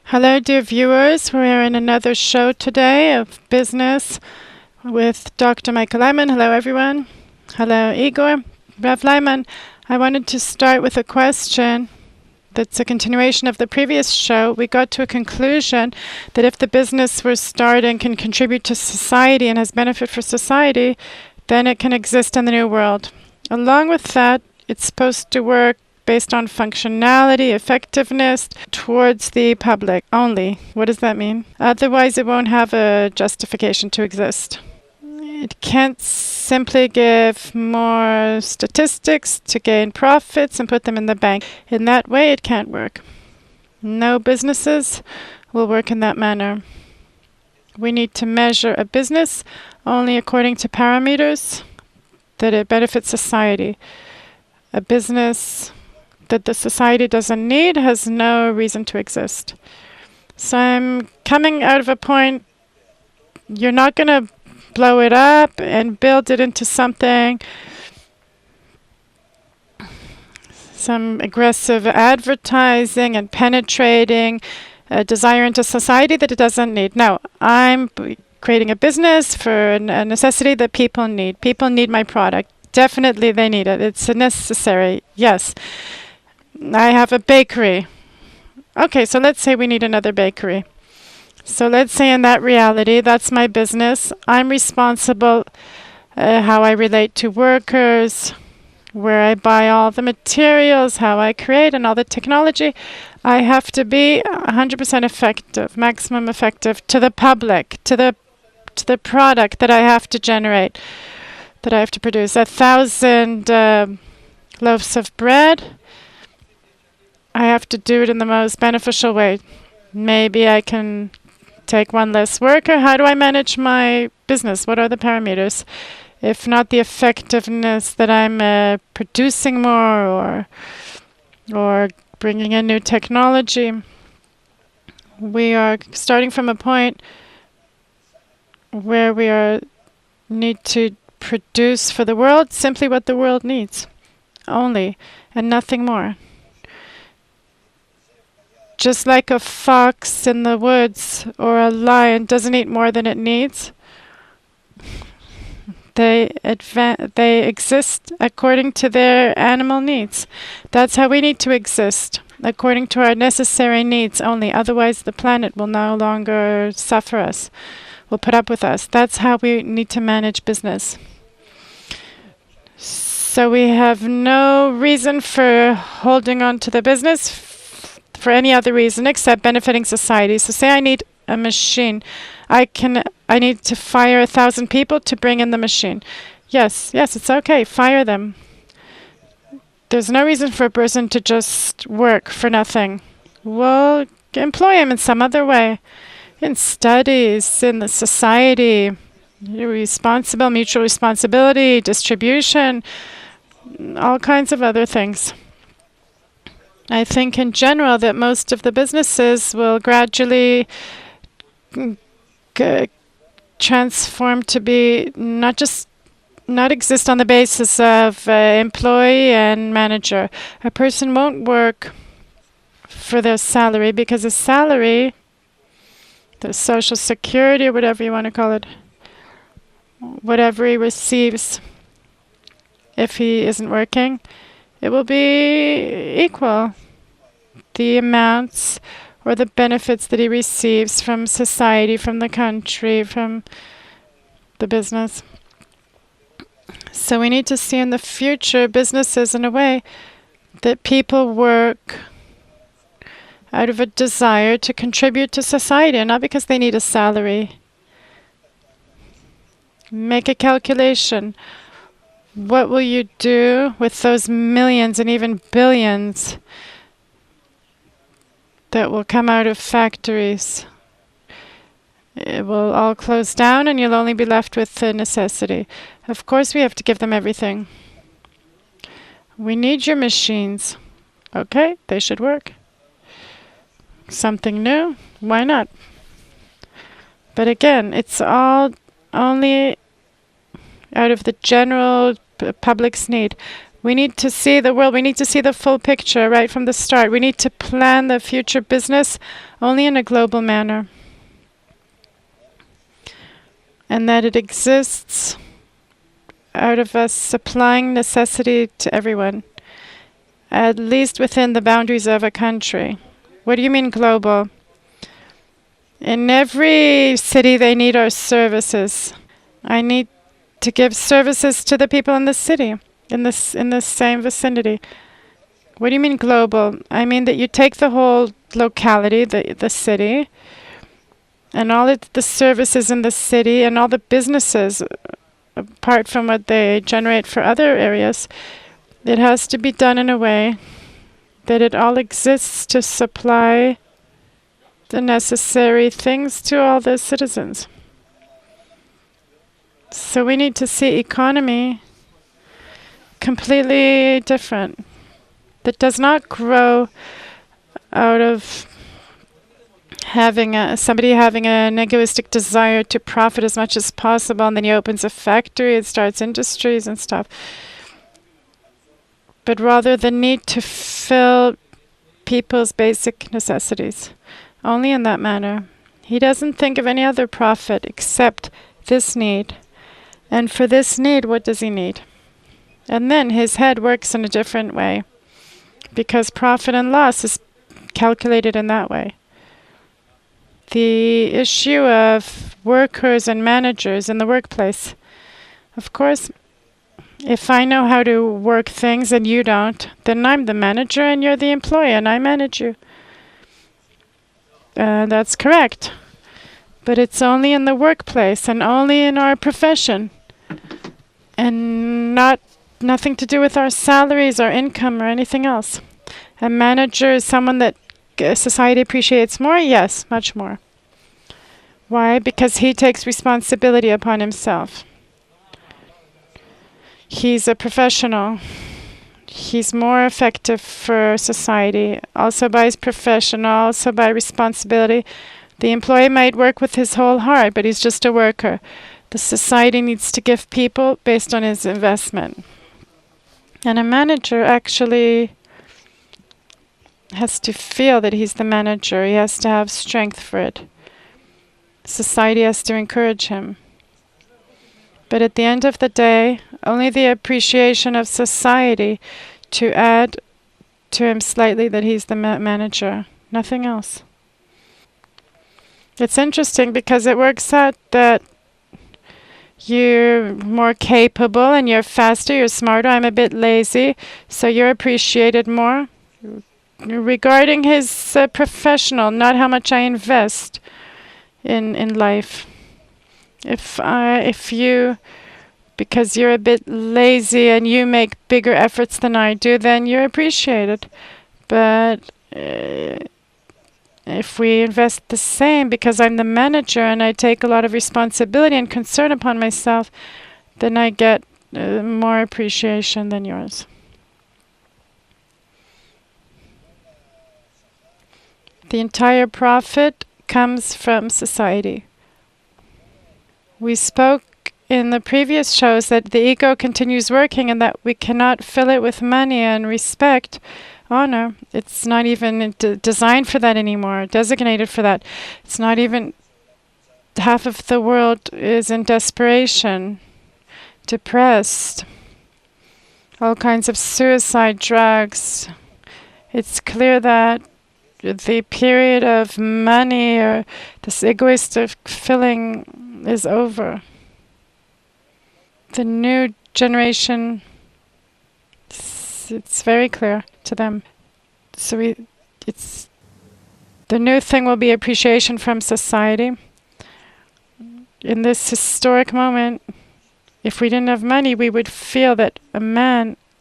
Hello, dear viewers. We're in another show today of business with Dr. Michael Laitman. Hello, everyone. Hello, Igor. Rav Laitman, I wanted to start with a question that's a continuation of the previous show. We got to a conclusion that if the business we're starting can contribute to society and has benefit for society, then it can exist in the new world. Along with that, it's supposed to work based on functionality, effectiveness towards the public only. What does that mean? Otherwise, it won't have a justification to exist. It can't simply give more statistics to gain profits and put them in the bank. In that way, it can't work. No businesses will work in that manner. We need to measure a business only according to parameters that it benefits society. A business that the society doesn't need has no reason to exist. So I'm coming out of a point, you're not going to blow it up and build it into something, some aggressive advertising and penetrating a desire into society that it doesn't need. No, I'm creating a business for a necessity that people need. People need my product. Definitely they need it. It's necessary. Yes. I have a bakery. Okay, so let's say we need another bakery. So let's say in that reality, that's my business. I'm responsible how I relate to workers, where I buy all the materials, how I create, and all the technology. I have to be 100% effective, maximum effective to the public, to the product that I have to generate, that I have to produce. 1,000 loaves of bread. I have to do it in the most beneficial way. Maybe I can take one less worker. How do I manage my business? What are the parameters? If not the effectiveness that I'm producing more or bringing in new technology, we are starting from a point where we need to produce for the world simply what the world needs, only, and nothing more. Just like a fox in the woods or a lion doesn't eat more than it needs, they exist according to their animal needs. That's how we need to exist, according to our necessary needs only. Otherwise, the planet will no longer suffer us, will put up with us. That's how we need to manage business. So we have no reason for holding on to the business for any other reason except benefiting society. So say I need a machine. I need to fire 1,000 people to bring in the machine. Yes, it's okay. Fire them. There's no reason for a person to just work for nothing. Well, employ him in some other way. In studies, in the society, mutual responsibility, distribution, all kinds of other things. I think in general that most of the businesses will gradually transform to be not exist on the basis of employee and manager. A person won't work for their salary because a salary, the social security or whatever you want to call it, whatever he receives if he isn't working, it will be equal. The amounts or the benefits that he receives from society, from the country, from the business. So we need to see in the future businesses in a way that people work out of a desire to contribute to society and not because they need a salary. Make a calculation. What will you do with those millions and even billions that will come out of factories? It will all close down and you'll only be left with the necessity. Of course, we have to give them everything. We need your machines. Okay, they should work. Something new? Why not? But again, it's all only out of the general public's need. We need to see the world. We need to see the full picture right from the start. We need to plan the future business only in a global manner. And that it exists out of us supplying necessity to everyone, at least within the boundaries of a country. What do you mean global? In every city, they need our services. I need to give services to the people in the city, in the same vicinity. What do you mean global? I mean that you take the whole locality, the city, and all the services in the city and all the businesses, apart from what they generate for other areas, it has to be done in a way that it all exists to supply the necessary things to all the citizens. So we need to see economy completely different. That does not grow out of somebody having an egoistic desire to profit as much as possible, and then he opens a factory and starts industries and stuff. But rather the need to fill people's basic necessities. Only in that manner. He doesn't think of any other profit except this need. And for this need, what does he need? And then his head works in a different way, because profit and loss is calculated in that way. The issue of workers and managers in the workplace. Of course, if I know how to work things and you don't, then I'm the manager and you're the employee and I manage you. That's correct. But it's only in the workplace and only in our profession. And nothing to do with our salaries, our income, or anything else. A manager is someone that society appreciates more? Yes, much more. Why? Because he takes responsibility upon himself. He's a professional. He's more effective for society, also by his profession, also by responsibility. The employee might work with his whole heart, but he's just a worker. The society needs to give people based on his investment. And a manager actually has to feel that he's the manager. He has to have strength for it. Society has to encourage him. But at the end of the day, only the appreciation of society to add to him slightly that he's the manager. Nothing else. It's interesting because it works out that you're more capable and you're faster, you're smarter. I'm a bit lazy, so you're appreciated more. Regarding his professional, not how much I invest in life. If you, because you're a bit lazy and you make bigger efforts than I do, then you're appreciated. But if we invest the same, because I'm the manager and I take a lot of responsibility and concern upon myself, then I get more appreciation than yours. The entire profit comes from society. We spoke in the previous shows that the ego continues working and that we cannot fill it with money and respect, honor. It's not even designed for that anymore, designated for that. It's not even, half of the world is in desperation, depressed, all kinds of suicide, drugs. It's clear that the period of money or this egoistic filling is over. The new generation, it's very clear to them. So it's the new thing will be appreciation from society. In this historic moment, if we didn't have money, we would feel that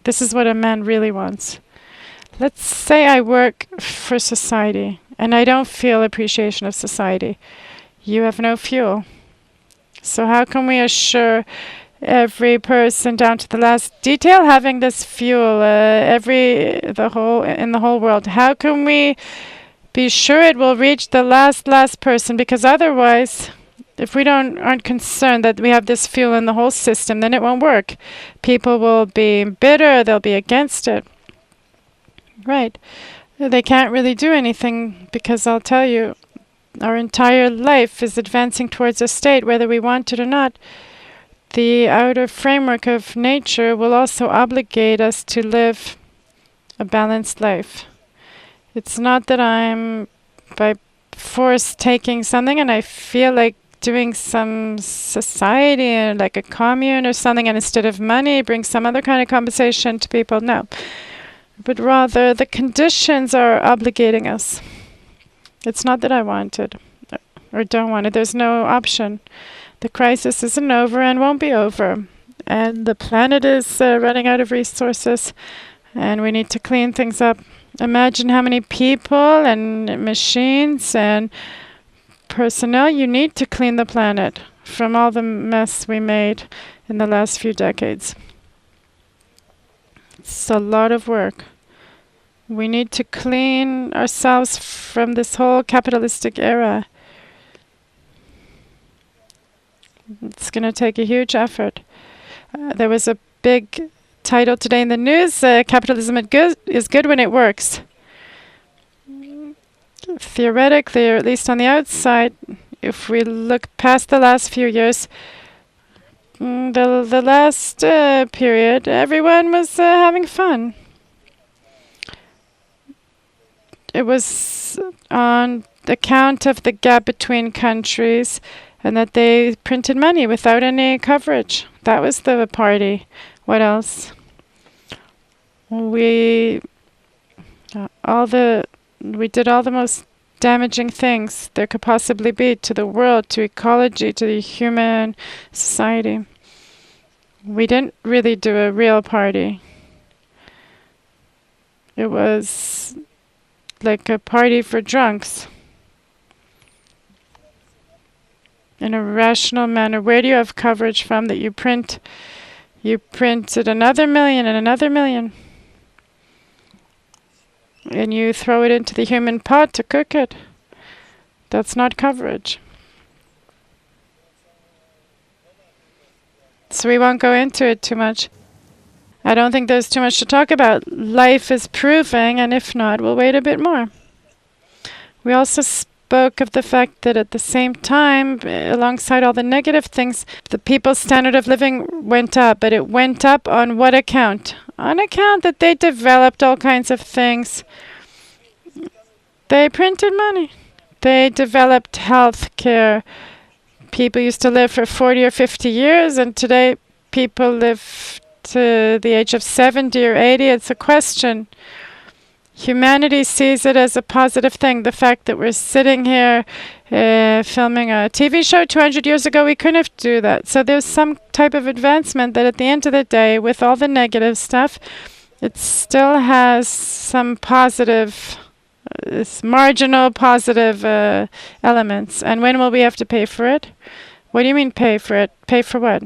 this is what a man really wants. Let's say I work for society and I don't feel appreciation of society. You have no fuel. So how can we assure every person down to the last detail having this fuel, in the whole world? How can we be sure it will reach the last person? Because otherwise If we aren't concerned that we have this fuel in the whole system, then it won't work. People will be bitter, they'll be against it. Right. They can't really do anything because I'll tell you, our entire life is advancing towards a state, whether we want it or not. The outer framework of nature will also obligate us to live a balanced life. It's not that I'm by force taking something and I feel like doing some society like a commune or something, and instead of money bring some other kind of compensation to people. No, but rather the conditions are obligating us. It's not that I want it or don't want it. There's no option. The crisis isn't over and won't be over, and the planet is running out of resources, and we need to clean things up. Imagine how many people and machines and personnel you need to clean the planet from all the mess we made in the last few decades. It's a lot of work. We need to clean ourselves from this whole capitalistic era. It's going to take a huge effort. There was a big title today in the news, Capitalism is good when it works. Theoretically, or at least on the outside, if we look past the last few years, the last period, everyone was having fun. It was on account of the gap between countries and that they printed money without any coverage. That was the party. What else? We did all the most damaging things there could possibly be to the world, to ecology, to the human society. We didn't really do a real party. It was like a party for drunks. In a rational manner. Where do you have coverage from that you print? You printed another million and another million. And you throw it into the human pot to cook it. That's not coverage. So we won't go into it too much. I don't think there's too much to talk about. Life is proving, and if not, we'll wait a bit more. We also spoke of the fact that at the same time, alongside all the negative things, the people's standard of living went up. But it went up on what account? On account that they developed all kinds of things. They printed money. They developed health care. People used to live for 40 or 50 years, and today people live to the age of 70 or 80. It's a question. Humanity sees it as a positive thing. The fact that we're sitting here filming a TV show 200 years ago, we couldn't do that. So there's some type of advancement that at the end of the day, with all the negative stuff, it still has some positive, marginal positive elements. And when will we have to pay for it? What do you mean pay for it? Pay for what?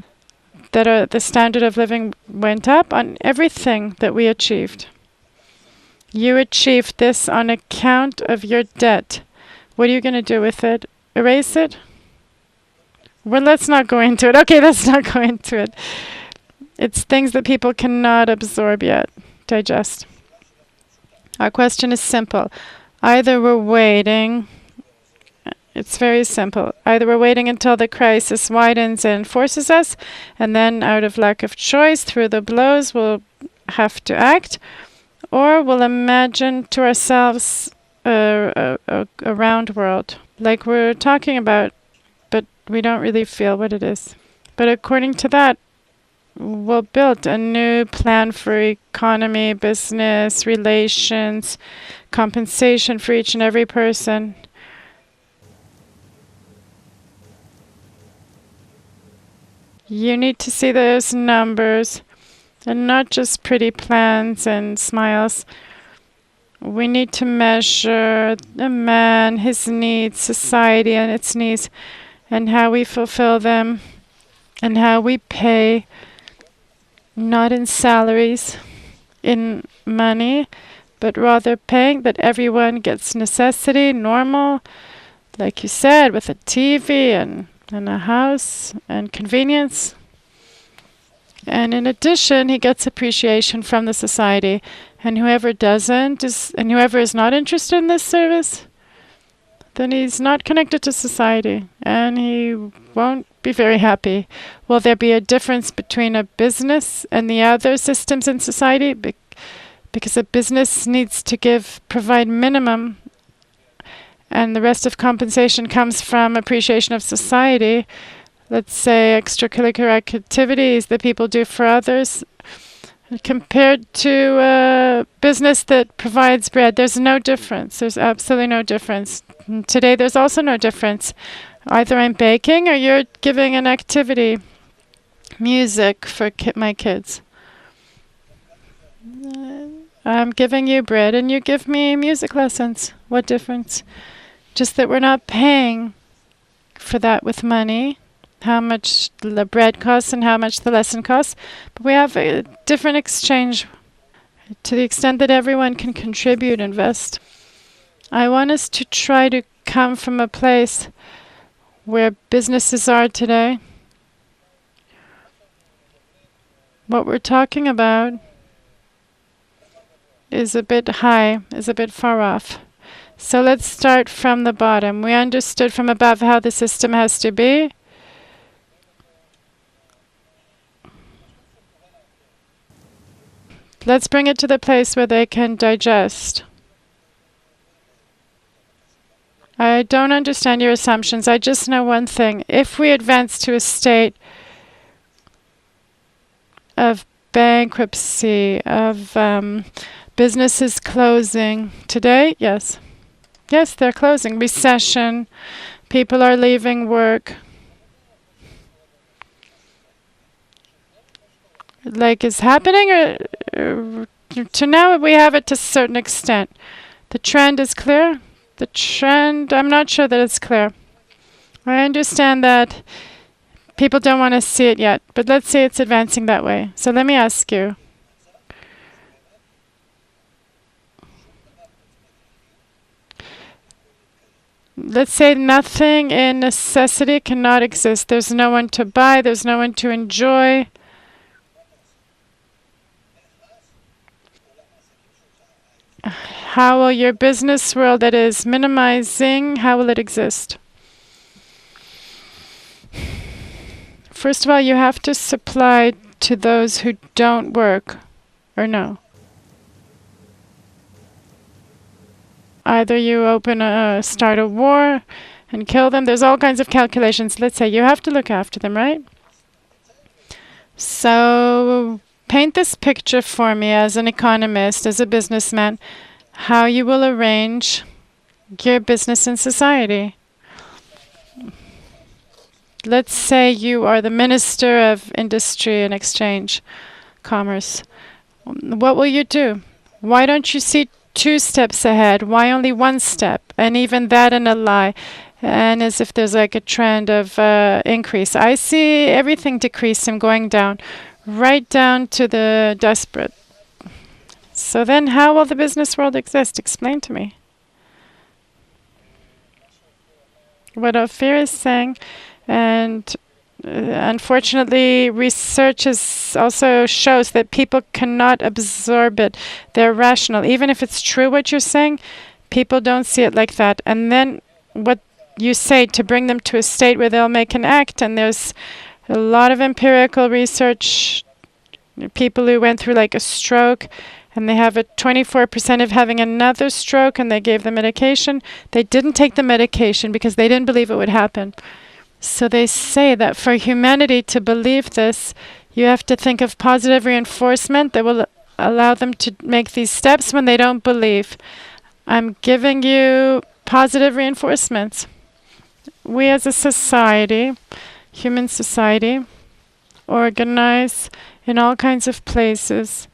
That the standard of living went up on everything that we achieved. You achieved this on account of your debt. What are you going to do with it? Erase it? Well, let's not go into it. Okay, let's not go into it. It's things that people cannot absorb yet, digest. Our question is simple. Either we're waiting. It's very simple. Either we're waiting until the crisis widens and forces us, and then out of lack of choice, through the blows, we'll have to act, or we'll imagine to ourselves a round world, like we're talking about, but we don't really feel what it is. But according to that, we'll build a new plan for economy, business, relations, compensation for each and every person. You need to see those numbers and not just pretty plans and smiles. We need to measure a man, his needs, society and its needs, and how we fulfill them, and how we pay, not in salaries, in money, but rather paying that everyone gets necessity, normal, like you said, with a TV and and a house and convenience. And in addition, he gets appreciation from the society. And whoever doesn't and whoever is not interested in this service, then he's not connected to society and he won't be very happy. Will there be a difference between a business and the other systems in society? Because a business needs to provide minimum, and the rest of compensation comes from appreciation of society. Let's say extracurricular activities that people do for others, compared to a business that provides bread. There's no difference. There's absolutely no difference. And today there's also no difference. Either I'm baking or you're giving an activity, music for my kids. I'm giving you bread and you give me music lessons. What difference? Just that we're not paying for that with money, how much the bread costs and how much the lesson costs. But we have a different exchange to the extent that everyone can contribute, invest. I want us to try to come from a place where businesses are today. What we're talking about is a bit high, is a bit far off. So let's start from the bottom. We understood from above how the system has to be. Let's bring it to the place where they can digest. I don't understand your assumptions. I just know one thing. If we advance to a state of bankruptcy, of businesses closing today, yes. Yes, they're closing. Recession, people are leaving work. Like is happening, or to now we have it to a certain extent. The trend is clear. The trend, I'm not sure that it's clear. I understand that people don't want to see it yet, but let's say it's advancing that way. So let me ask you. Let's say nothing in necessity cannot exist. There's no one to buy, there's no one to enjoy. How will your business world that is minimizing, how will it exist? First of all, you have to supply to those who don't work, or no? Either you start a war and kill them. There's all kinds of calculations. Let's say you have to look after them, right? So paint this picture for me as an economist, as a businessman, how you will arrange your business in society. Let's say you are the Minister of Industry and Exchange, Commerce. What will you do? Why don't you see 2 steps ahead? Why only 1 step? And even that in a lie. And as if there's like a trend of increase. I see everything decrease and going down, right down to the desperate. So then how will the business world exist? Explain to me. What Ophir is saying, and unfortunately research also shows that people cannot absorb it. They're rational. Even if it's true what you're saying, people don't see it like that. And then what you say to bring them to a state where they'll make an act, and there's a lot of empirical research, people who went through like a stroke, and they have a 24% of having another stroke, and they gave the medication. They didn't take the medication because they didn't believe it would happen. So they say that for humanity to believe this, you have to think of positive reinforcement that will allow them to make these steps when they don't believe. I'm giving you positive reinforcements. We as a society, human society, organize in all kinds of places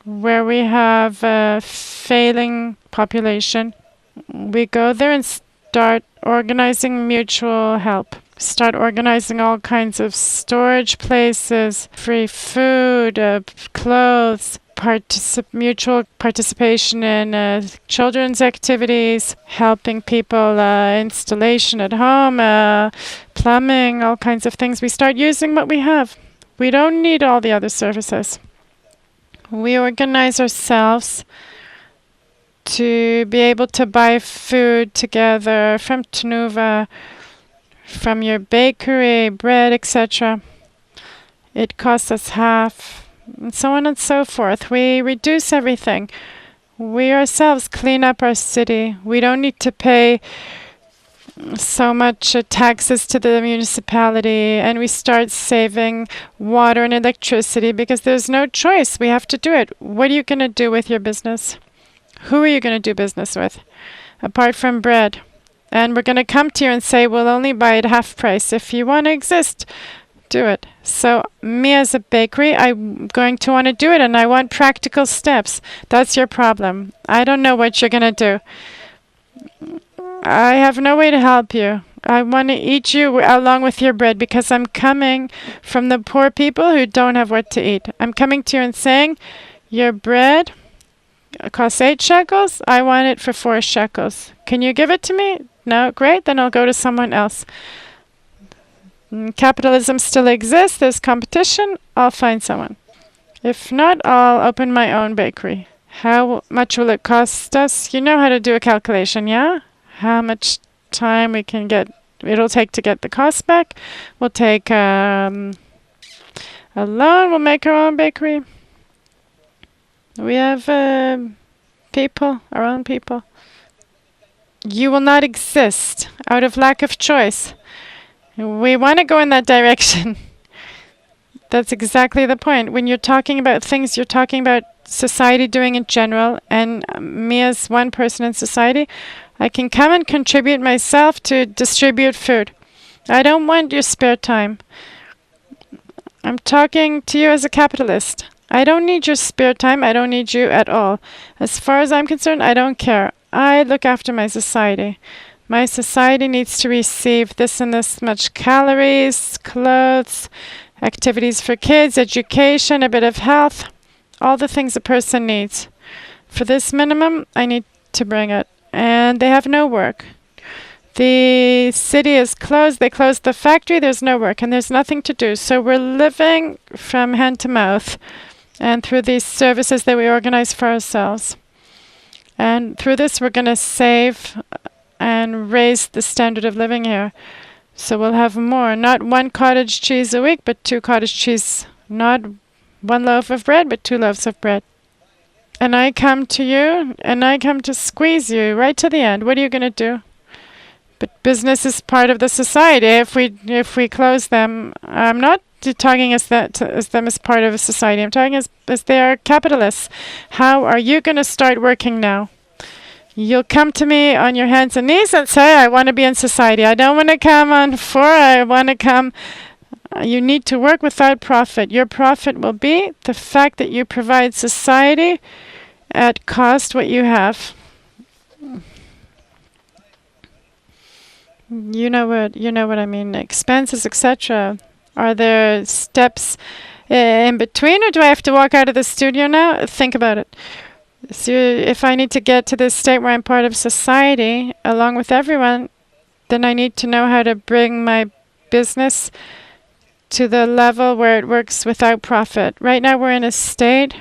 where we have a failing population. We go there and start organizing mutual help. Start organizing all kinds of storage places, free food, clothes, mutual participation in children's activities, helping people, installation at home, plumbing, all kinds of things. We start using what we have. We don't need all the other services. We organize ourselves to be able to buy food together from Tnuva, from your bakery, bread, etc. It costs us half, and so on and so forth. We reduce everything. We ourselves clean up our city. We don't need to pay so much taxes to the municipality, and we start saving water and electricity because there's no choice. We have to do it. What are you going to do with your business? Who are you going to do business with, apart from bread? And we're going to come to you and say, we'll only buy it half price. If you want to exist, do it. So me as a bakery, I'm going to want to do it, and I want practical steps. That's your problem. I don't know what you're going to do. I have no way to help you. I want to eat you along with your bread because I'm coming from the poor people who don't have what to eat. I'm coming to you and saying, your bread costs 8 shekels. I want it for 4 shekels. Can you give it to me? No? Great. Then I'll go to someone else. Capitalism still exists. There's competition. I'll find someone. If not, I'll open my own bakery. How much will it cost us? You know how to do a calculation, yeah? How much time it'll take to get the cost back. We'll take a loan. We'll make our own bakery. We have people, our own people. You will not exist out of lack of choice. We want to go in that direction. That's exactly the point. When you're talking about things, you're talking about society doing in general, and me as one person in society, I can come and contribute myself to distribute food. I don't want your spare time. I'm talking to you as a capitalist. I don't need your spare time. I don't need you at all. As far as I'm concerned, I don't care. I look after my society. My society needs to receive this and this much calories, clothes, activities for kids, education, a bit of health, all the things a person needs. For this minimum, I need to bring it. And they have no work. The city is closed. They closed the factory. There's no work and there's nothing to do. So we're living from hand to mouth and through these services that we organize for ourselves. And through this, we're going to save and raise the standard of living here. So we'll have more, not 1 cottage cheese a week, but 2 cottage cheese, not 1 loaf of bread, but 2 loaves of bread. And I come to you, and I come to squeeze you right to the end. What are you going to do? But business is part of the society. If we close them, I'm not talking as them as part of a society. I'm talking as they are capitalists. How are you going to start working now? You'll come to me on your hands and knees and say, I want to be in society. I don't want to come on 4. I want to come. You need to work without profit. Your profit will be the fact that you provide society at cost what you have. You know what I mean. Expenses, etc. Are there steps in between, or do I have to walk out of the studio now? Think about it. So if I need to get to this state where I'm part of society along with everyone, then I need to know how to bring my business to the level where it works without profit. Right now we're in a state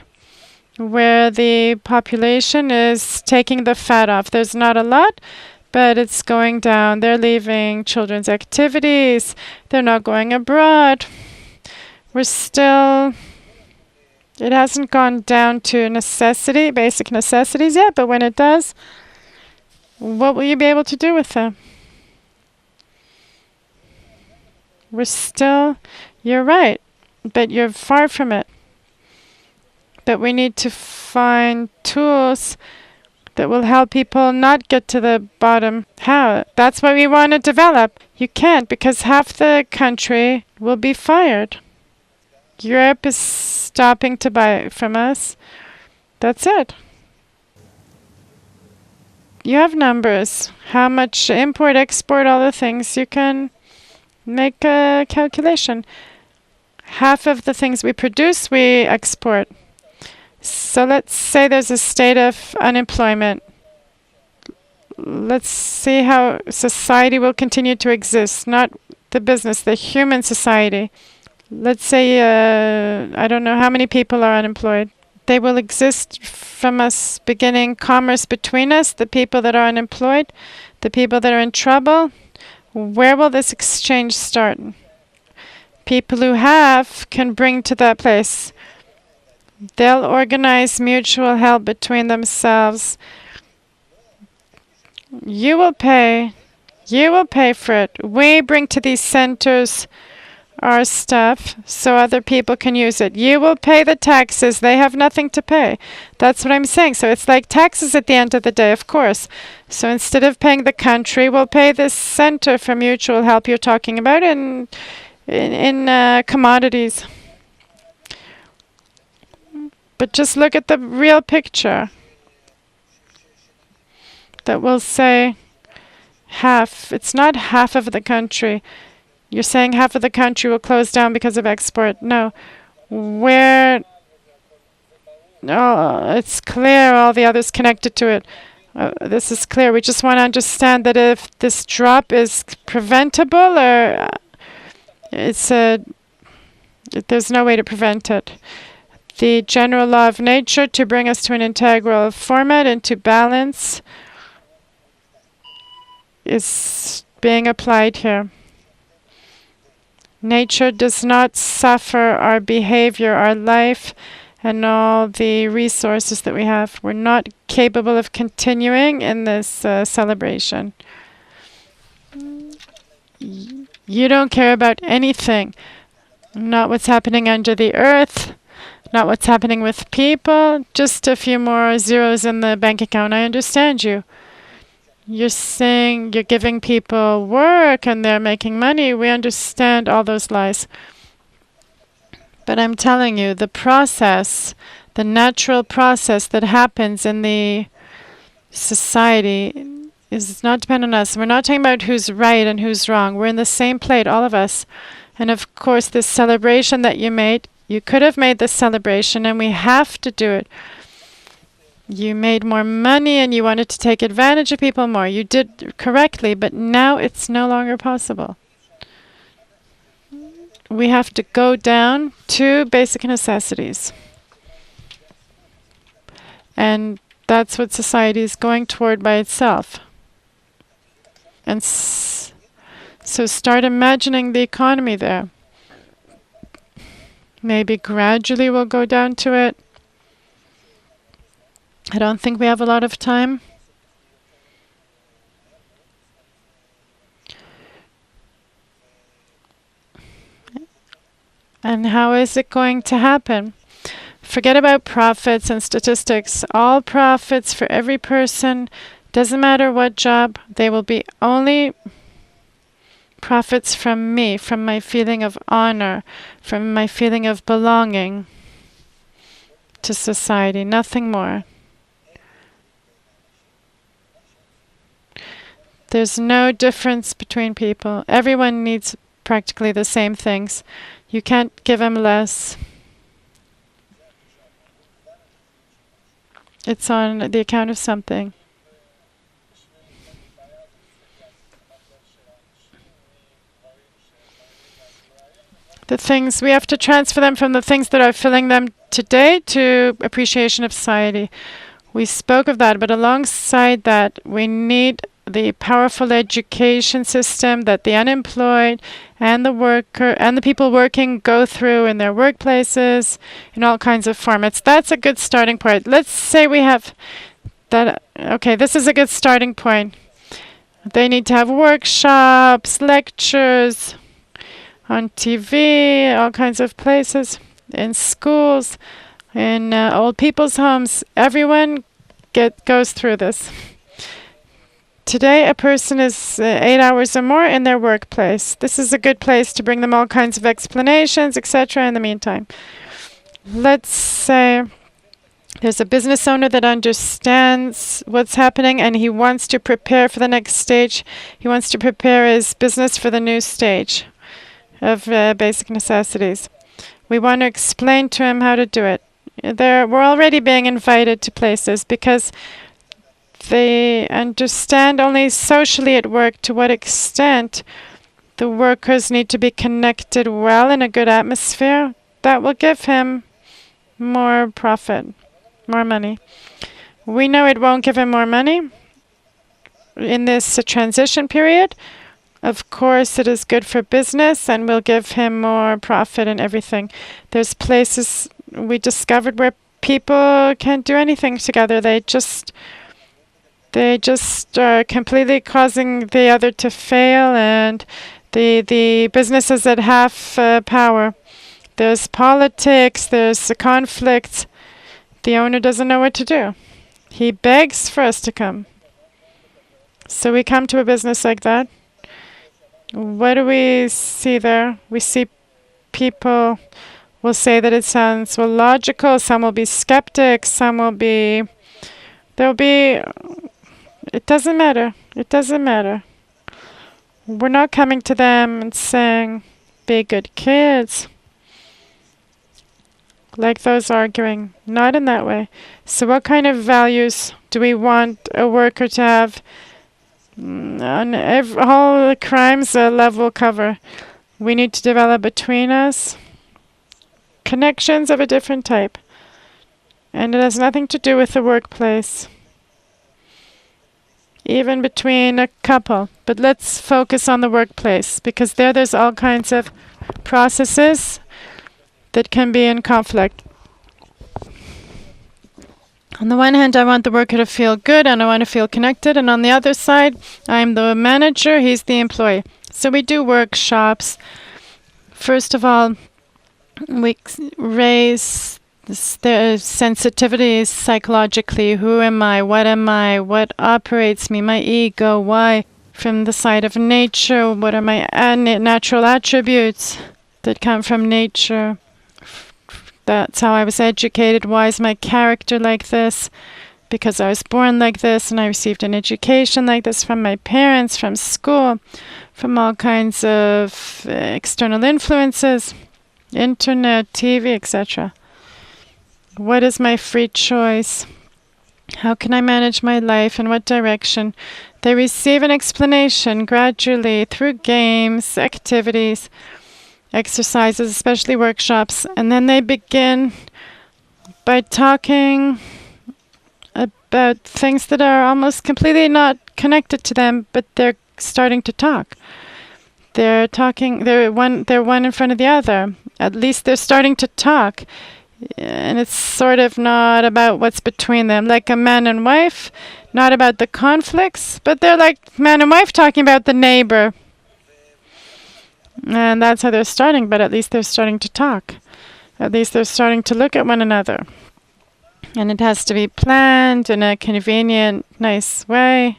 where the population is taking the fat off. There's not a lot, but it's going down. They're leaving children's activities. They're not going abroad. It hasn't gone down to basic necessities yet, but when it does, what will you be able to do with them? You're right, but you're far from it. But we need to find tools that will help people not get to the bottom. How? That's what we want to develop. You can't, because half the country will be fired. Europe is stopping to buy from us. That's it. You have numbers. How much import, export, all the things. You can Make a calculation. Half of the things we produce, we export. So let's say there's a state of unemployment. Let's see how society will continue to exist, not the business, the human society. Let's say, I don't know how many people are unemployed. They will exist from us beginning commerce between us, the people that are unemployed, the people that are in trouble. Where will this exchange start? People who have can bring to that place. They'll organize mutual help between themselves. You will pay. You will pay for it. We bring to these centers our stuff so other people can use it. You will pay the taxes. They have nothing to pay. That's what I'm saying. So it's like taxes at the end of the day, of course. So instead of paying the country, we'll pay this center for mutual help you're talking about in commodities. But just look at the real picture. That will say half. It's not half of the country. You're saying half of the country will close down because of export. No. Where? Oh, it's clear, all the others connected to it. This is clear. We just want to understand that if this drop is preventable or there's no way to prevent it. The general law of nature to bring us to an integral format and to balance is being applied here. Nature does not suffer our behavior, our life, and all the resources that we have. We're not capable of continuing in this celebration. You don't care about anything. Not what's happening under the earth, not what's happening with people, just a few more zeros in the bank account. I understand you. You're saying you're giving people work and they're making money. We understand all those lies. But I'm telling you, the process, the natural process that happens in the society is not dependent on us. We're not talking about who's right and who's wrong. We're in the same plate, all of us. And of course, this celebration that you made, you could have made this celebration and we have to do it. You made more money and you wanted to take advantage of people more. You did correctly, but now it's no longer possible. We have to go down to basic necessities. And that's what society is going toward by itself. And so start imagining the economy there. Maybe gradually we'll go down to it. I don't think we have a lot of time. And how is it going to happen? Forget about profits and statistics. All profits for every person, doesn't matter what job, they will be only profits from me, from my feeling of honor, from my feeling of belonging to society, nothing more. There's no difference between people. Everyone needs practically the same things. You can't give them less. It's on the account of something. The things, we have to transfer them from the things that are filling them today to appreciation of society. We spoke of that, but alongside that, we need the powerful education system that the unemployed and the worker and the people working go through in their workplaces in all kinds of formats. That's a good starting point. Let's say we have that. Okay, this is a good starting point. They need to have workshops, lectures on TV, all kinds of places, in schools, in old people's homes. Everyone goes through this. Today, a person is 8 hours or more in their workplace. This is a good place to bring them all kinds of explanations, etc. in the meantime. Let's say there's a business owner that understands what's happening and he wants to prepare for the next stage. He wants to prepare his business for the new stage. of basic necessities. We want to explain to him how to do it. We're already being invited to places because they understand only socially at work to what extent the workers need to be connected well in a good atmosphere. That will give him more profit, more money. We know it won't give him more money in this transition period. Of course, it is good for business and will give him more profit and everything. There's places we discovered where people can't do anything together. They just are completely causing the other to fail, and the business is at half power. There's politics, there's conflicts. The owner doesn't know what to do. He begs for us to come. So we come to a business like that. What do we see there? We see people will say that it sounds logical. Some will be skeptics. Some will be. There'll be. It doesn't matter. It doesn't matter. We're not coming to them and saying, "Be good kids." Like those arguing. Not in that way. So what kind of values do we want a worker to have? On all the crimes a level cover. We need to develop between us connections of a different type. And it has nothing to do with the workplace. Even between a couple. But let's focus on the workplace, because there's all kinds of processes that can be in conflict. On the one hand, I want the worker to feel good and I want to feel connected. And on the other side, I'm the manager, he's the employee. So we do workshops. First of all, we raise their sensitivities psychologically. Who am I? What operates me? My ego. Why? From the side of nature, what are my natural attributes that come from nature? That's how I was educated. Why is my character like this? Because I was born like this and I received an education like this from my parents, from school, from all kinds of external influences, internet, TV, etc. What is my free choice? How can I manage my life? In what direction? They receive an explanation gradually through games, activities, exercises, especially workshops, and then they begin by talking about things that are almost completely not connected to them, but they're starting to talk. They're talking, they're one in front of the other. At least they're starting to talk. And it's sort of not about what's between them, like a man and wife, not about the conflicts, but they're like man and wife talking about the neighbor. And that's how they're starting, but at least they're starting to talk. At least they're starting to look at one another. And it has to be planned in a convenient, nice way.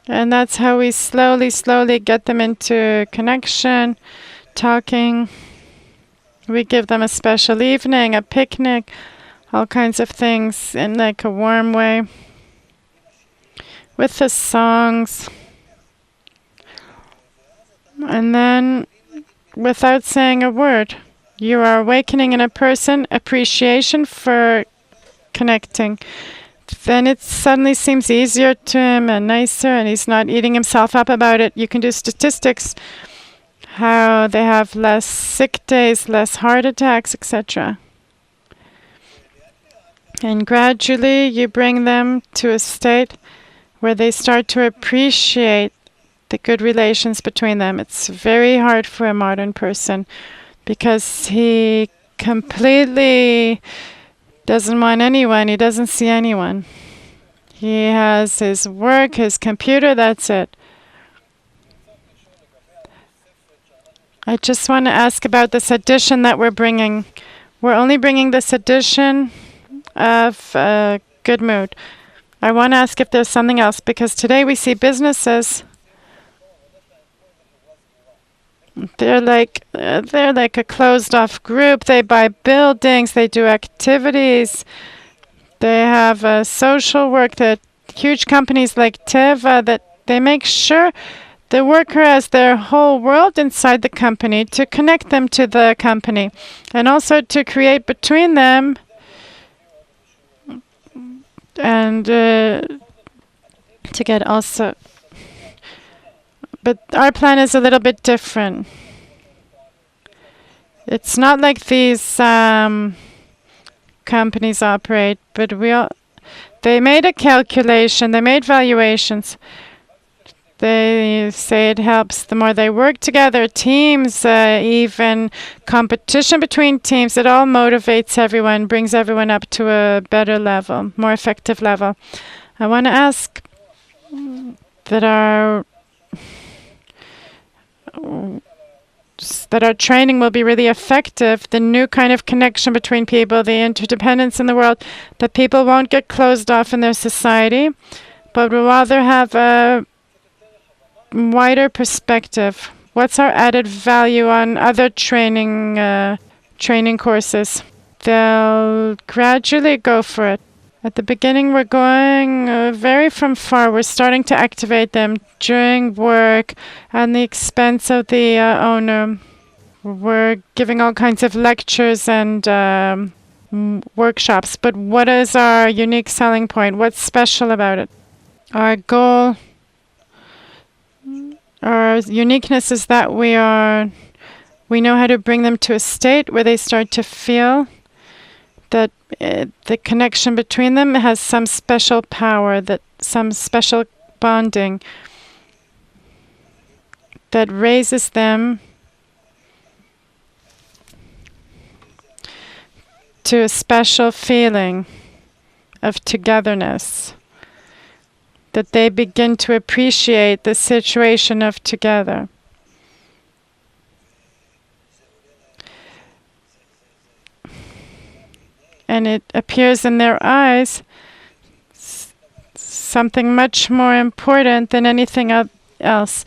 And that's how we slowly get them into connection, talking. We give them a special evening, a picnic, all kinds of things in like a warm way. With the songs. And then, without saying a word, you are awakening in a person appreciation for connecting. Then it suddenly seems easier to him and nicer, and he's not eating himself up about it. You can do statistics, how they have less sick days, less heart attacks, etc. And gradually you bring them to a state where they start to appreciate the good relations between them. It's very hard for a modern person because he completely doesn't want anyone. He doesn't see anyone. He has his work, his computer, that's it. I just want to ask about this edition that we're bringing. We're only bringing this edition of good mood. I want to ask if there's something else, because today we see businesses. They're like a closed-off group. They buy buildings. They do activities. They have social work. That huge companies like Teva, that they make sure The worker has their whole world inside the company to connect them to the company and also to create between them and to get also. But our plan is a little bit different. It's not like these companies operate, but they made a calculation, they made valuations. They say it helps the more they work together, teams, even competition between teams. It all motivates everyone, brings everyone up to a better level, more effective level. I want to ask that our training will be really effective, the new kind of connection between people, the interdependence in the world, that people won't get closed off in their society, but will rather have a wider perspective. What's our added value on other training courses? They'll gradually go for it. At the beginning, we're going very from far. We're starting to activate them during work at the expense of the owner. We're giving all kinds of lectures and workshops. But what is our unique selling point? What's special about it? Our goal, our uniqueness is that we know how to bring them to a state where they start to feel that the connection between them has some special power, that some special bonding that raises them to a special feeling of togetherness, that they begin to appreciate the situation of together. And it appears in their eyes something much more important than anything else.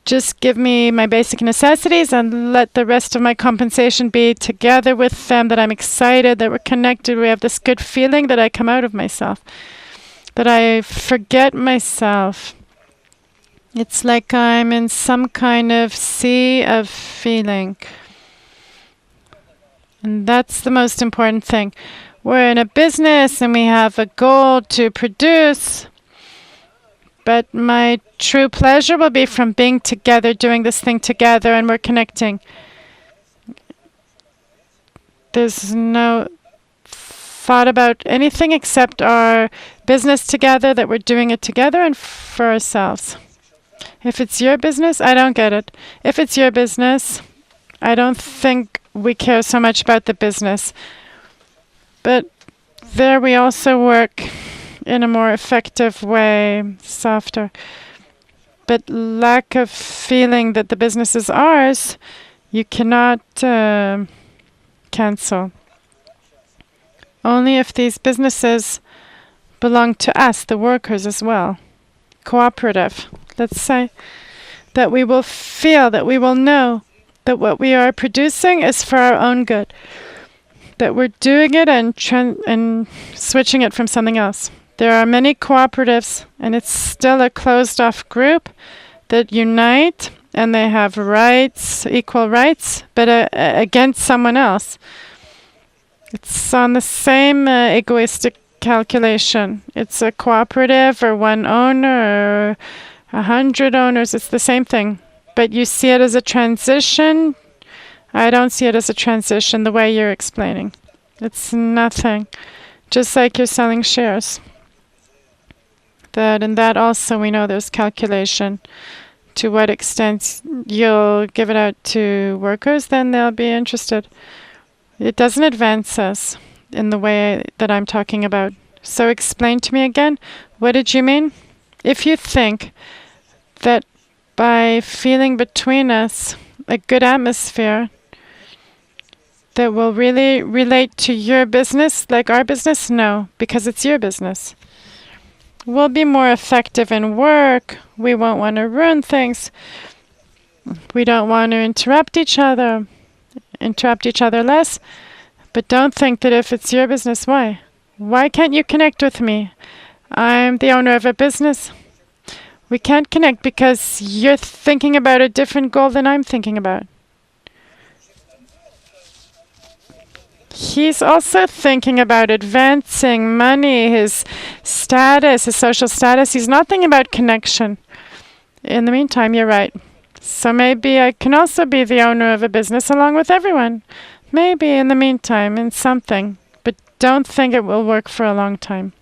Just give me my basic necessities and let the rest of my compensation be together with them, that I'm excited, that we're connected, we have this good feeling that I come out of myself, that I forget myself. It's like I'm in some kind of sea of feeling. And that's the most important thing. We're in a business and we have a goal to produce, but my true pleasure will be from being together, doing this thing together, and we're connecting. There's no thought about anything except our business together, that we're doing it together and for ourselves. If it's your business, I don't get it. If it's your business, I don't think we care so much about the business. But there we also work in a more effective way, softer. But lack of feeling that the business is ours, you cannot cancel. Only if these businesses belong to us, the workers as well. Cooperative. Let's say that we will feel, that we will know that what we are producing is for our own good. That we're doing it and switching it from something else. There are many cooperatives, and it's still a closed-off group that unite, and they have rights, equal rights, but against someone else. It's on the same egoistic calculation. It's a cooperative or one owner or 100 owners. It's the same thing. But you see it as a transition. I don't see it as a transition the way you're explaining. It's nothing. Just like you're selling shares. That and that also we know there's calculation. To what extent you'll give it out to workers, then they'll be interested. It doesn't advance us in the way that I'm talking about. So explain to me again, what did you mean? If you think that by feeling between us a good atmosphere that will really relate to your business like our business, no, because it's your business. We'll be more effective in work. We won't want to ruin things. We don't want to interrupt each other less. But don't think that if it's your business, why? Why can't you connect with me? I'm the owner of a business. We can't connect because you're thinking about a different goal than I'm thinking about. He's also thinking about advancing money, his status, his social status. He's not thinking about connection. In the meantime, you're right. So maybe I can also be the owner of a business along with everyone. Maybe in the meantime, in something. But don't think it will work for a long time.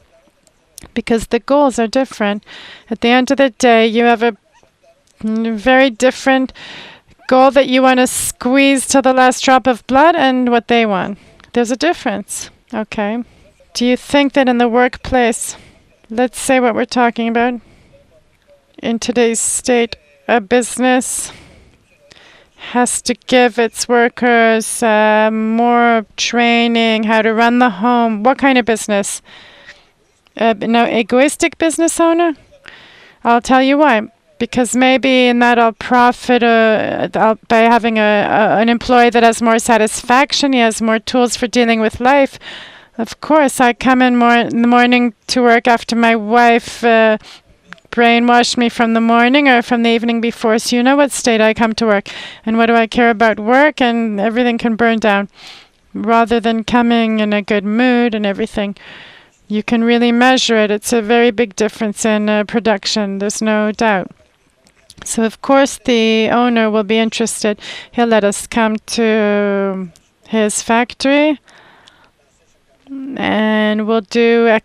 Because the goals are different. At the end of the day, you have a very different goal that you want to squeeze to the last drop of blood and what they want. There's a difference. Okay. Do you think that in the workplace, let's say what we're talking about, in today's state, a business has to give its workers more training, how to run the home? What kind of business? No, egoistic business owner? I'll tell you why. Because maybe in that I'll profit by having an employee that has more satisfaction. He has more tools for dealing with life. Of course, I come in the morning to work after my wife brainwashed me from the morning or from the evening before. So you know what state I come to work. And what do I care about work? And everything can burn down. Rather than coming in a good mood and everything. You can really measure it. It's a very big difference in production. There's no doubt. So, of course, the owner will be interested. He'll let us come to his factory and we'll do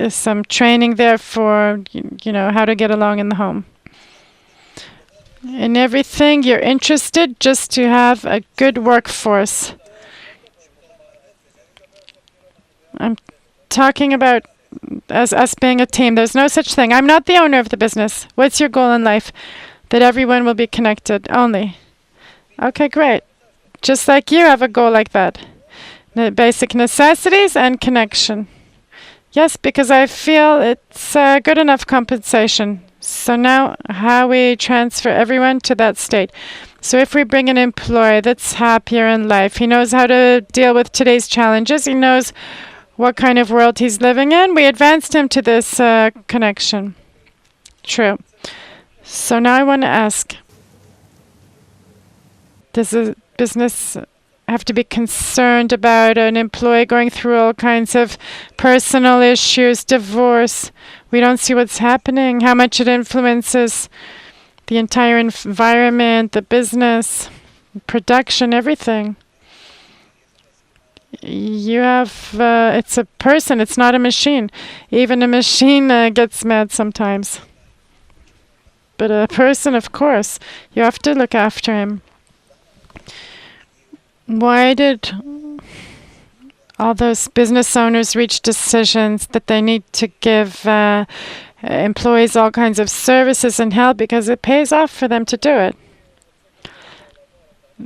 some training there for, how to get along in the home. In everything, you're interested just to have a good workforce. I'm talking about as us being a team. There's no such thing. I'm not the owner of the business. What's your goal in life? That everyone will be connected only. Okay, great. Just like you have a goal like that. Basic necessities and connection. Yes, because I feel it's good enough compensation. So now how we transfer everyone to that state. So if we bring an employee that's happier in life, he knows how to deal with today's challenges, he knows what kind of world he's living in, we advanced him to this connection. True. So now I want to ask, does a business have to be concerned about an employee going through all kinds of personal issues, divorce? We don't see what's happening, how much it influences the entire environment, the business, production, everything. You have, it's a person, it's not a machine. Even a machine gets mad sometimes. But a person, of course, you have to look after him. Why did all those business owners reach decisions that they need to give employees all kinds of services and help? Because it pays off for them to do it.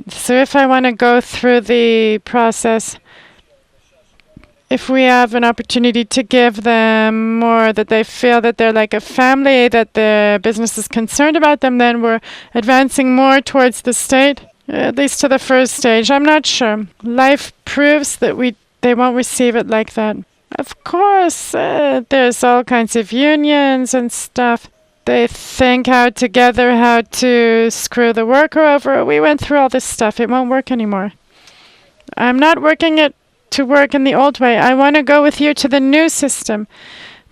So if I want to go through the process, if we have an opportunity to give them more, that they feel that they're like a family, that the business is concerned about them, then we're advancing more towards the state, at least to the first stage. I'm not sure. Life proves that they won't receive it like that. Of course, there's all kinds of unions and stuff. They think how to screw the worker over. We went through all this stuff. It won't work anymore. I'm not working it to work in the old way. I want to go with you to the new system.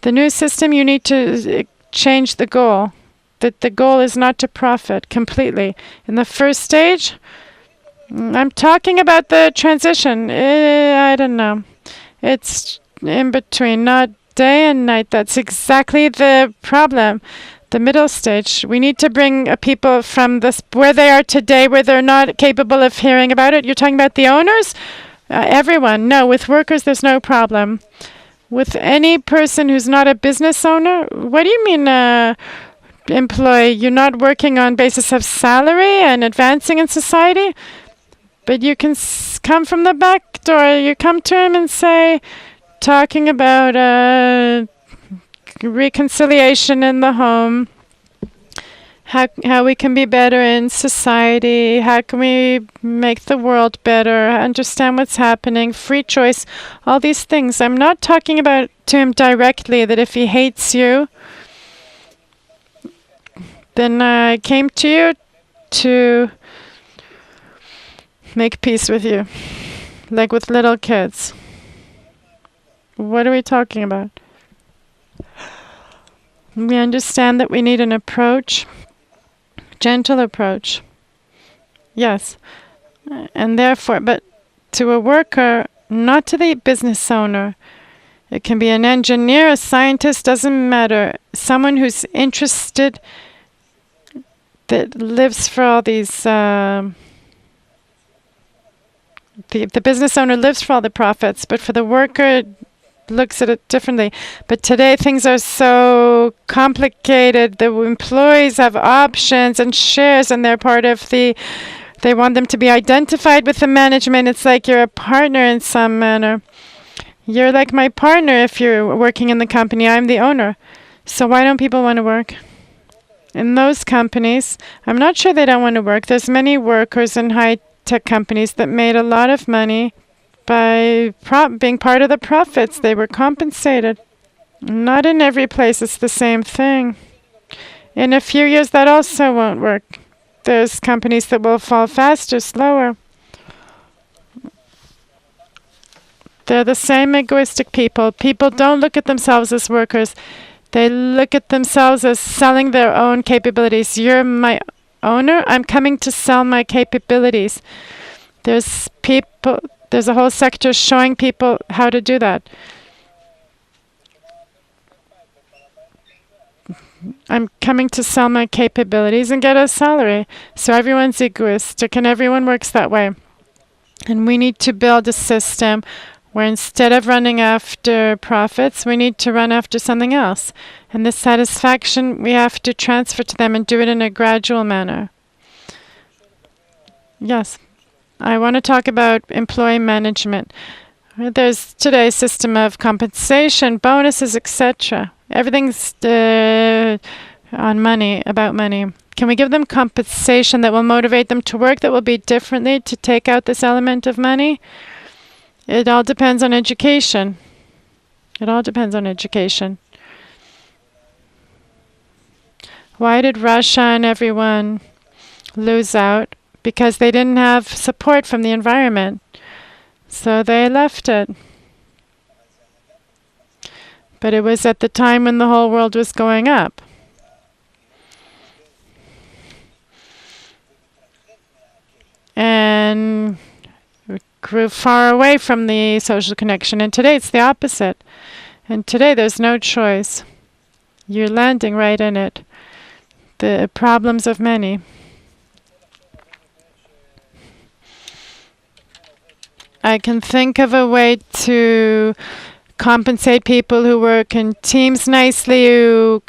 The new system, you need to change the goal. That the goal is not to profit completely. In the first stage, I'm talking about the transition. I don't know. It's in between, not day and night. That's exactly the problem. The middle stage. We need to bring people from where they are today, where they're not capable of hearing about it. You're talking about the owners? Everyone. No, with workers, there's no problem. With any person who's not a business owner, what do you mean employee? You're not working on basis of salary and advancing in society? But you can come from the back door. You come to him and say, talking about reconciliation in the home, how we can be better in society, how can we make the world better, understand what's happening, free choice, all these things. I'm not talking about to him directly that if he hates you, then I came to you to make peace with you, like with little kids. What are we talking about? We understand that we need an approach, gentle approach. Yes. And therefore, but to a worker, not to the business owner. It can be an engineer, a scientist, doesn't matter. Someone who's interested, that lives for all these, the business owner lives for all the profits, but for the worker, looks at it differently. But today things are so complicated. The employees have options and shares, and they're part of the, they want them to be identified with the management. It's like you're a partner in some manner. You're like my partner if you're working in the company. I'm the owner. So why don't people want to work? In those companies, I'm not sure they don't want to work. There's many workers in high-tech companies that made a lot of money by being part of the profits. They were compensated. Not in every place it's the same thing. In a few years, that also won't work. There's companies that will fall faster, slower. They're the same egoistic people. People don't look at themselves as workers. They look at themselves as selling their own capabilities. You're my owner. I'm coming to sell my capabilities. There's people, there's a whole sector showing people how to do that. I'm coming to sell my capabilities and get a salary. So everyone's egoistic and everyone works that way. And we need to build a system where instead of running after profits, we need to run after something else. And the satisfaction we have to transfer to them and do it in a gradual manner. Yes. I want to talk about employee management. There's today a system of compensation, bonuses, etc. Everything's on money, about money. Can we give them compensation that will motivate them to work, that will be differently, to take out this element of money? It all depends on education. It all depends on education. Why did Russia and everyone lose out? Because they didn't have support from the environment. So they left it. But it was at the time when the whole world was going up. And grew far away from the social connection. And today it's the opposite. And today there's no choice. You're landing right in it. The problems of many. I can think of a way to compensate people who work in teams nicely, who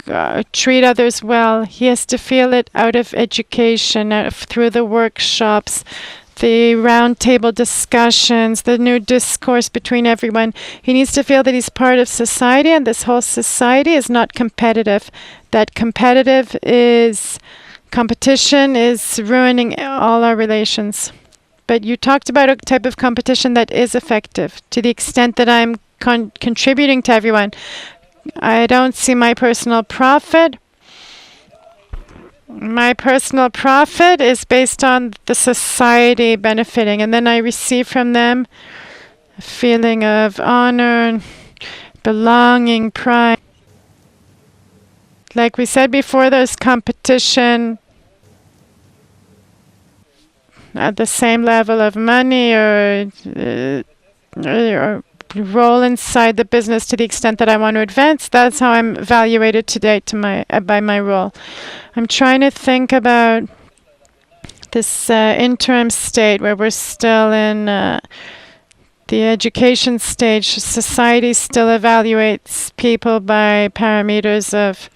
treat others well. He has to feel it out of education, through the workshops, the round table discussions, the new discourse between everyone. He needs to feel that he's part of society, and this whole society is not competitive. That competition is ruining all our relations. But you talked about a type of competition that is effective to the extent that I'm contributing to everyone. I don't see my personal profit. My personal profit is based on the society benefiting, and then I receive from them a feeling of honor, belonging, pride. Like we said before, there's competition at the same level of money or role inside the business to the extent that I want to advance. That's how I'm evaluated today by my role. I'm trying to think about this interim state where we're still in the education stage. Society still evaluates people by parameters of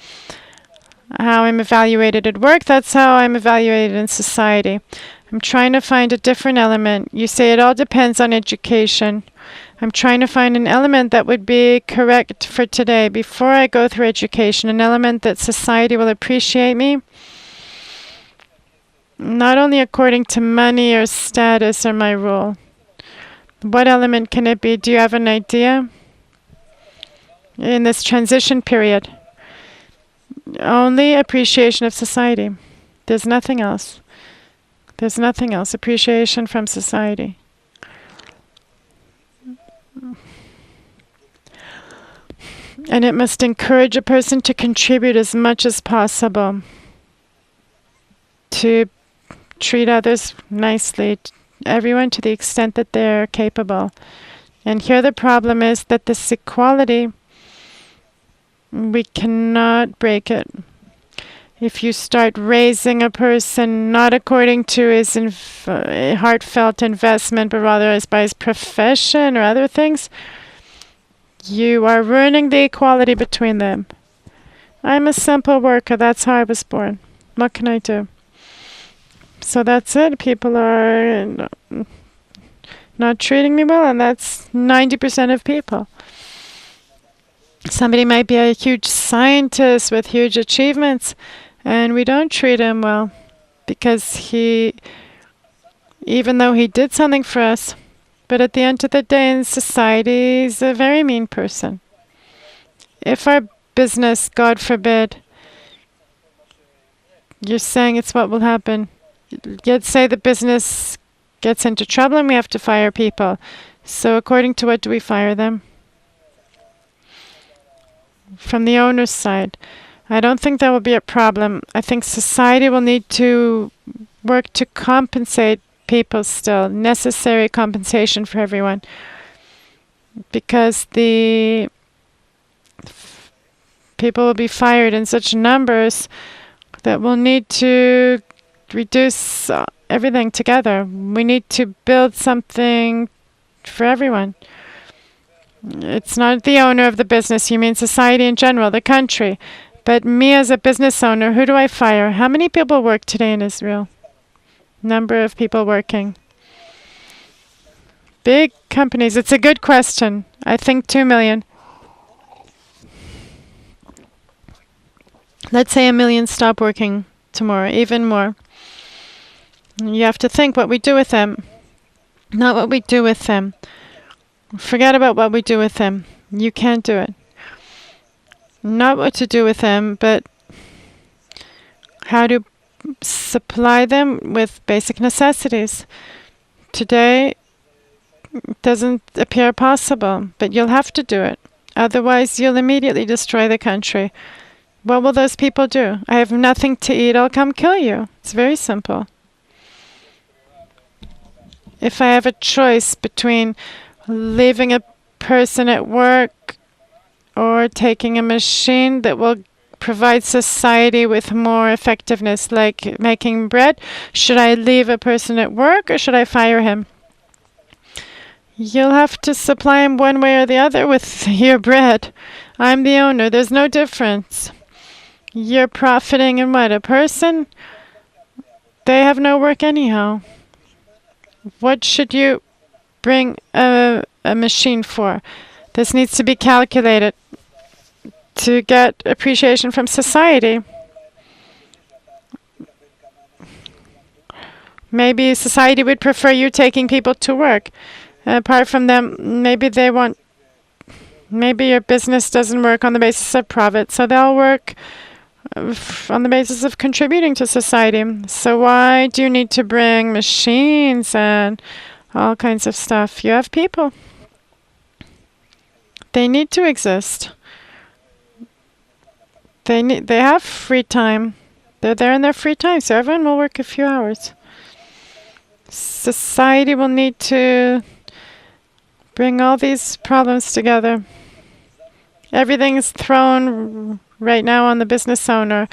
how I'm evaluated at work. That's how I'm evaluated in society. I'm trying to find a different element. You say it all depends on education. I'm trying to find an element that would be correct for today before I go through education, an element that society will appreciate me, not only according to money or status or my role. What element can it be? Do you have an idea? In this transition period, only appreciation of society. There's nothing else. There's nothing else. Appreciation from society. And it must encourage a person to contribute as much as possible, to treat others nicely, everyone to the extent that they're capable. And here the problem is that this equality, we cannot break it. If you start raising a person not according to his heartfelt investment, but rather as by his profession or other things, you are ruining the equality between them. I'm a simple worker. That's how I was born. What can I do? So that's it. People are not treating me well, and that's 90% of people. Somebody might be a huge scientist with huge achievements, and we don't treat him well because even though he did something for us, but at the end of the day in society, he's a very mean person. If our business, God forbid, you're saying it's what will happen. Let's say the business gets into trouble and we have to fire people. So according to what do we fire them? From the owner's side. I don't think that will be a problem. I think society will need to work to compensate people still, necessary compensation for everyone. Because the people will be fired in such numbers that we'll need to reduce everything together. We need to build something for everyone. It's not the owner of the business, you mean society in general, the country. But me as a business owner, who do I fire? How many people work today in Israel? Number of people working. Big companies. It's a good question. I think 2 million. Let's say 1 million stop working tomorrow, even more. You have to think what we do with them. Not what we do with them. Forget about what we do with them. You can't do it. Not what to do with them, but how to supply them with basic necessities. Today it doesn't appear possible, but you'll have to do it. Otherwise, you'll immediately destroy the country. What will those people do? I have nothing to eat, I'll come kill you. It's very simple. If I have a choice between leaving a person at work or taking a machine that will provide society with more effectiveness, like making bread, should I leave a person at work or should I fire him? You'll have to supply him one way or the other with your bread. I'm the owner. There's no difference. You're profiting in what? A person? They have no work anyhow. What should you bring a machine for? This needs to be calculated to get appreciation from society. Maybe society would prefer you taking people to work. Apart from them, maybe your business doesn't work on the basis of profit, so they'll work on the basis of contributing to society. So why do you need to bring machines and all kinds of stuff? You have people. They need to exist. They have free time. They're there in their free time, so everyone will work a few hours. Society will need to bring all these problems together. Everything is thrown right now on the business owner.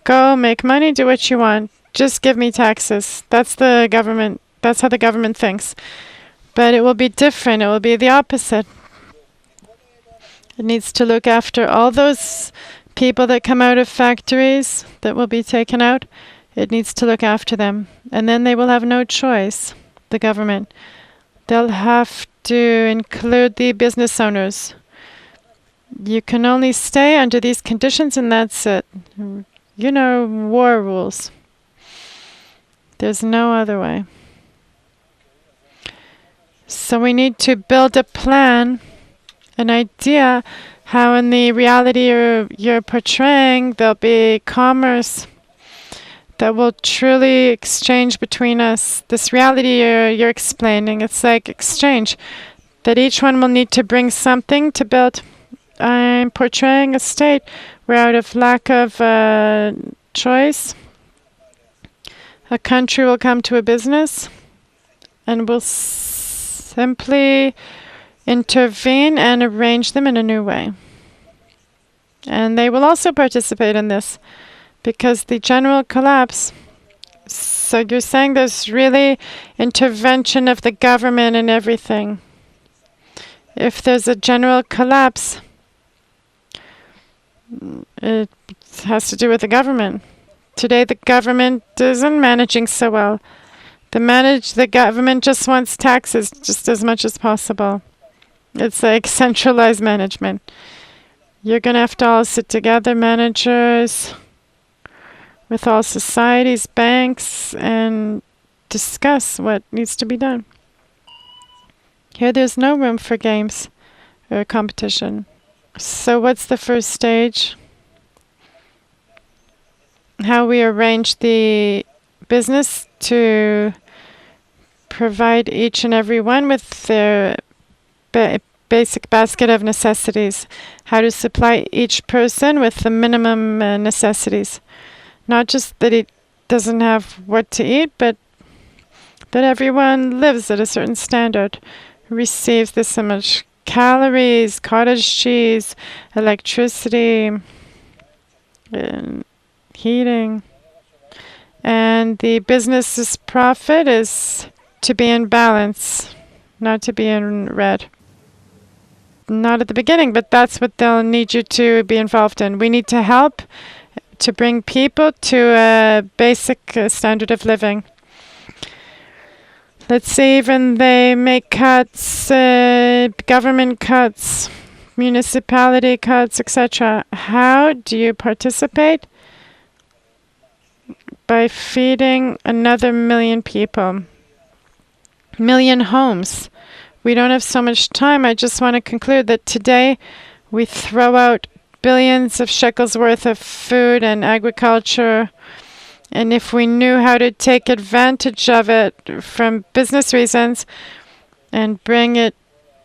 Go make money, do what you want. Just give me taxes. That's the government. That's how the government thinks. But it will be different. It will be the opposite. It needs to look after all those people that come out of factories that will be taken out. It needs to look after them. And then they will have no choice, the government. They'll have to include the business owners. You can only stay under these conditions and that's it. You know, war rules. There's no other way. So we need to build a plan, an idea how in the reality you're portraying, there'll be commerce that will truly exchange between us. This reality you're explaining, it's like exchange, that each one will need to bring something to build. I'm portraying a state where out of lack of choice, a country will come to a business and will simply intervene and arrange them in a new way. And they will also participate in this because the general collapse. So you're saying there's really intervention of the government in everything. If there's a general collapse, it has to do with the government. Today the government isn't managing so well. The government just wants taxes just as much as possible. It's like centralized management. You're going to have to all sit together, managers, with all societies, banks, and discuss what needs to be done. Here there's no room for games or competition. So what's the first stage? How we arrange the business to provide each and every one with their basic basket of necessities. How to supply each person with the minimum necessities. Not just that he doesn't have what to eat, but that everyone lives at a certain standard, receives this so much calories, cottage cheese, electricity, and heating. And the business's profit is to be in balance, not to be in red. Not at the beginning, but that's what they'll need you to be involved in. We need to help to bring people to a basic standard of living. Let's say even they make cuts, government cuts, municipality cuts, etc. How do you participate? By feeding another million people, million homes. We don't have so much time. I just want to conclude that today we throw out billions of shekels worth of food and agriculture. And if we knew how to take advantage of it from business reasons and bring it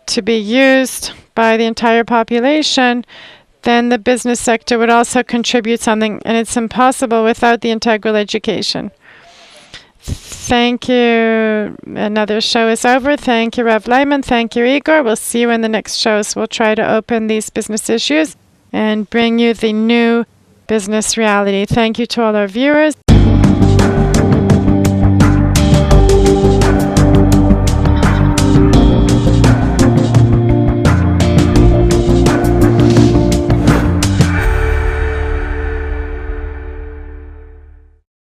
to be used by the entire population, then the business sector would also contribute something. And it's impossible without the integral education. Thank you. Another show is over. Thank you, Rav Laitman. Thank you, Igor. We'll see you in the next shows. We'll try to open these business issues and bring you the new business reality. Thank you to all our viewers.